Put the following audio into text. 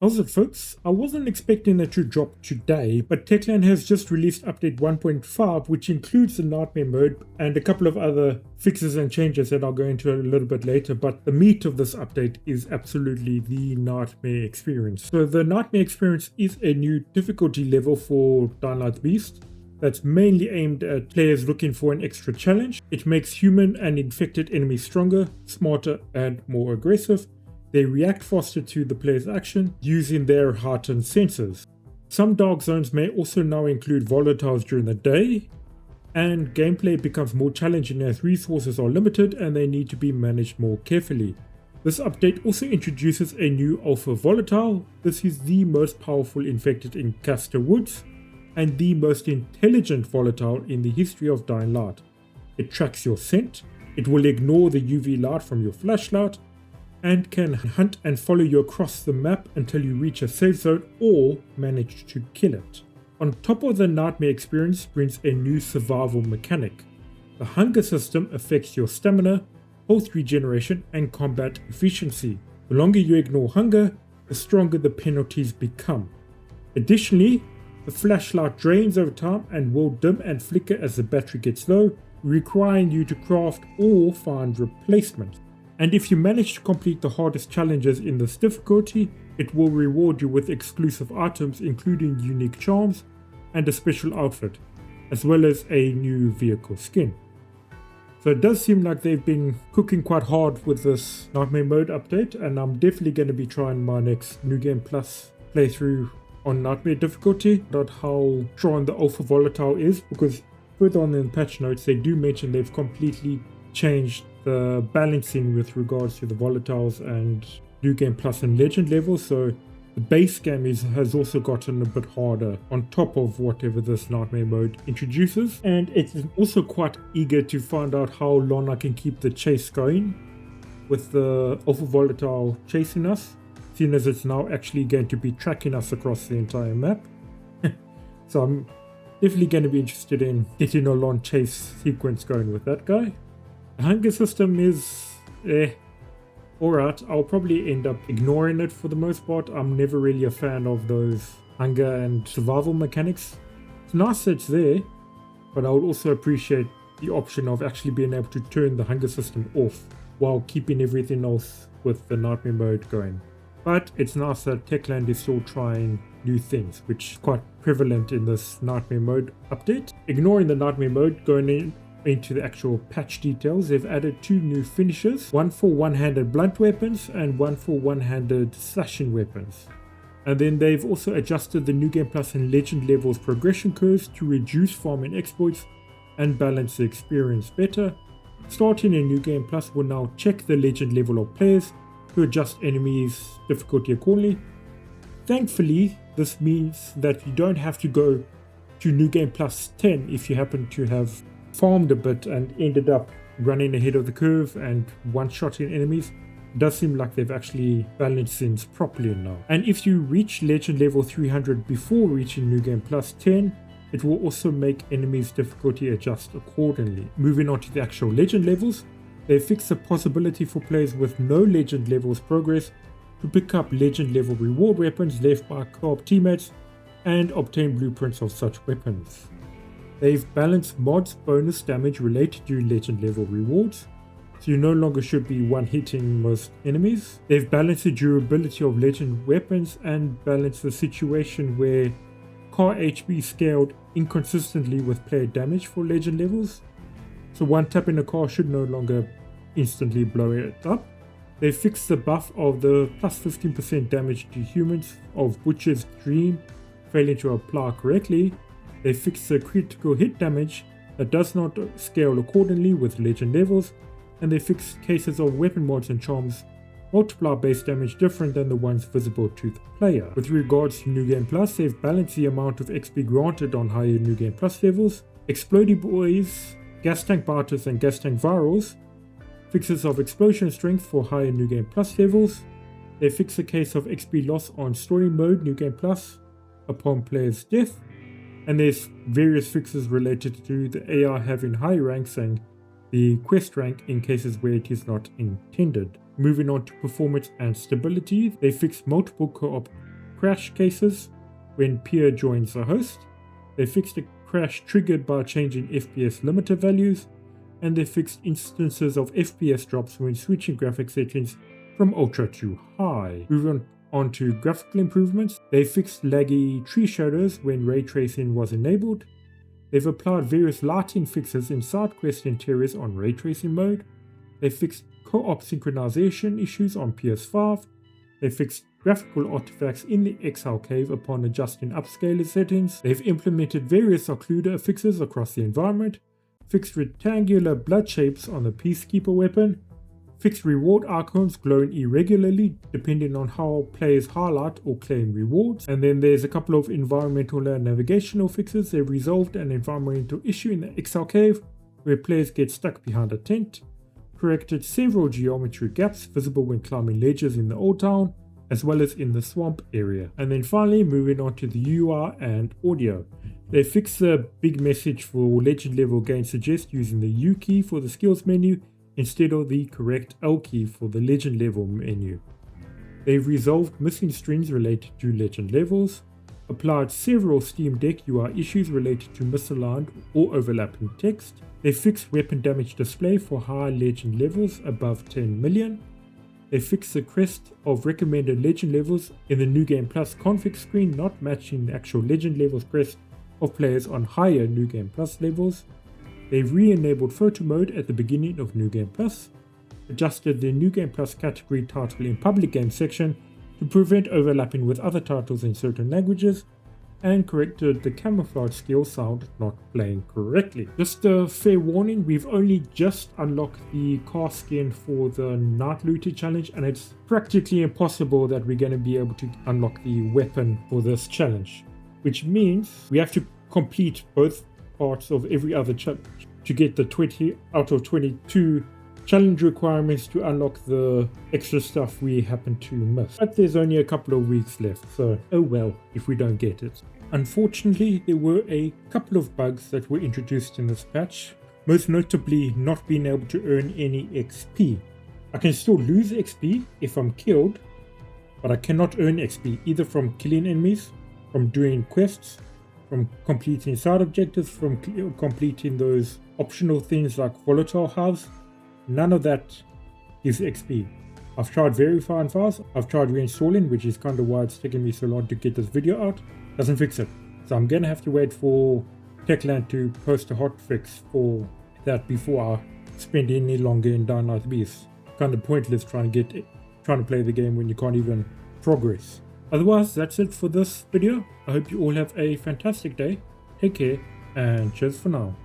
How's it, folks? I wasn't expecting that to drop today, but Techland has just released update 1.5, which includes the Nightmare mode and a couple of other fixes and changes that I'll go into a little bit later. But the meat of this update is absolutely the Nightmare experience. So the Nightmare experience is a new difficulty level for Dying Light Beast that's mainly aimed at players looking for an extra challenge. It makes human and infected enemies stronger, smarter, and more aggressive. They react faster to the player's action using their heightened senses. Some dark zones may also now include volatiles during the day, and gameplay becomes more challenging as resources are limited and they need to be managed more carefully. This update also introduces a new Alpha Volatile. This is the most powerful infected in Castor Woods and the most intelligent volatile in the history of Dying Light. It tracks your scent, it will ignore the UV light from your flashlight, and can hunt and follow you across the map until you reach a safe zone or manage to kill it. On top of the Nightmare experience brings a new survival mechanic. The hunger system affects your stamina, health regeneration, and combat efficiency. The longer you ignore hunger, the stronger the penalties become. Additionally, the flashlight drains over time and will dim and flicker as the battery gets low, requiring you to craft or find replacements. And if you manage to complete the hardest challenges in this difficulty, it will reward you with exclusive items including unique charms and a special outfit, as well as a new vehicle skin. So it does seem like they've been cooking quite hard with this Nightmare mode update, and I'm definitely going to be trying my next New Game Plus playthrough on Nightmare difficulty. Not how strong the Alpha Volatile is, because further on in the patch notes they do mention they've completely changed the balancing with regards to the volatiles and New Game Plus and Legend levels, so the base game has also gotten a bit harder on top of whatever this Nightmare mode introduces. And it's also quite eager to find out how long I can keep the chase going with the Alpha Volatile chasing us, seeing as it's now actually going to be tracking us across the entire map. So I'm definitely going to be interested in getting a long chase sequence going with that guy. The hunger system is alright. I'll probably end up ignoring it for the most part. I'm never really a fan of those hunger and survival mechanics. It's nice that it's there, but I would also appreciate the option of actually being able to turn the hunger system off while keeping everything else with the Nightmare mode going. But it's nice that Techland is still trying new things, which is quite prevalent in this Nightmare mode update. Ignoring the Nightmare mode, going into the actual patch details, they've added two new finishes, one for one-handed blunt weapons and one for one-handed slashing weapons. And then they've also adjusted the New Game Plus and Legend levels progression curves to reduce farming exploits and balance the experience better. Starting in New Game Plus will now check the Legend level of players to adjust enemies' difficulty accordingly. Thankfully, this means that you don't have to go to New Game Plus 10 if you happen to have farmed a bit and ended up running ahead of the curve and one-shotting enemies. It does seem like they've actually balanced things properly now. And if you reach Legend level 300 before reaching New Game Plus 10, it will also make enemies' difficulty adjust accordingly. Moving on to the actual Legend levels, they fixed the possibility for players with no Legend levels progress to pick up Legend level reward weapons left by co-op teammates and obtain blueprints of such weapons. They've balanced mods bonus damage related to Legend level rewards, so you no longer should be one-hitting most enemies. They've balanced the durability of Legend weapons and balanced the situation where car HP scaled inconsistently with player damage for Legend levels, so one tap in a car should no longer instantly blow it up. They fixed the buff of the plus 15% damage to humans of Butcher's Dream failing to apply correctly. They fixed the critical hit damage that does not scale accordingly with Legend levels, and they fixed cases of weapon mods and charms multiply base damage different than the ones visible to the player. With regards to New Game Plus, they've balanced the amount of XP granted on higher New Game Plus levels. Explodey Boys, Gas Tank Biters and Gas Tank Virals, fixes of explosion strength for higher New Game Plus levels. They fixed the case of XP loss on Story Mode New Game Plus upon player's death. And there's various fixes related to the AI having high ranks and the quest rank in cases where it is not intended. Moving on to performance and stability, they fixed multiple co-op crash cases when peer joins the host. They fixed a crash triggered by changing FPS limiter values, and they fixed instances of FPS drops when switching graphics settings from ultra to high. Moving on to graphical improvements, they fixed laggy tree shadows when ray tracing was enabled. They've applied various lighting fixes in side quest interiors on ray tracing mode. They fixed co-op synchronization issues on PS5. They fixed graphical artifacts in the Exile Cave upon adjusting upscaler settings. They've implemented various occluder fixes across the environment, fixed rectangular blood shapes on the Peacekeeper weapon, fixed reward icons glowing irregularly depending on how players highlight or claim rewards. And then there's a couple of environmental and navigational fixes. They've resolved an environmental issue in the Exile Cave where players get stuck behind a tent, corrected several geometry gaps visible when climbing ledges in the Old Town, as well as in the swamp area. And then finally, moving on to the UI and audio. They fixed the big message for legend level gain suggest using the U key for the skills menu instead of the correct L key for the legend level menu. They've resolved missing strings related to legend levels, applied several Steam Deck UI issues related to misaligned or overlapping text. They fixed weapon damage display for high legend levels above 10 million. They fixed the crest of recommended legend levels in the New Game Plus config screen not matching the actual legend levels crest of players on higher New Game Plus levels. They've re-enabled photo mode at the beginning of New Game Plus, adjusted the New Game Plus category title in public game section to prevent overlapping with other titles in certain languages, and corrected the camouflage skill sound not playing correctly. Just a fair warning, we've only just unlocked the car skin for the Night Looter challenge, and it's practically impossible that we're going to be able to unlock the weapon for this challenge, which means we have to complete both parts of every other challenge to get the 20 out of 22 challenge requirements to unlock the extra stuff we happen to miss. But there's only a couple of weeks left, so oh well if we don't get it. Unfortunately, there were a couple of bugs that were introduced in this patch, most notably not being able to earn any XP. I can still lose XP if I'm killed, but I cannot earn XP either from killing enemies, from doing quests, from completing side objectives, from completing those optional things like volatile halves. None of that gives XP. I've tried verifying files, I've tried reinstalling, which is kind of why it's taking me so long to get this video out. Doesn't fix it. So I'm gonna have to wait for Techland to post a hotfix for that before I spend any longer in Dying Light Beast. Kind of pointless trying to play the game when you can't even progress. Otherwise, that's it for this video. I hope you all have a fantastic day. Take care and cheers for now.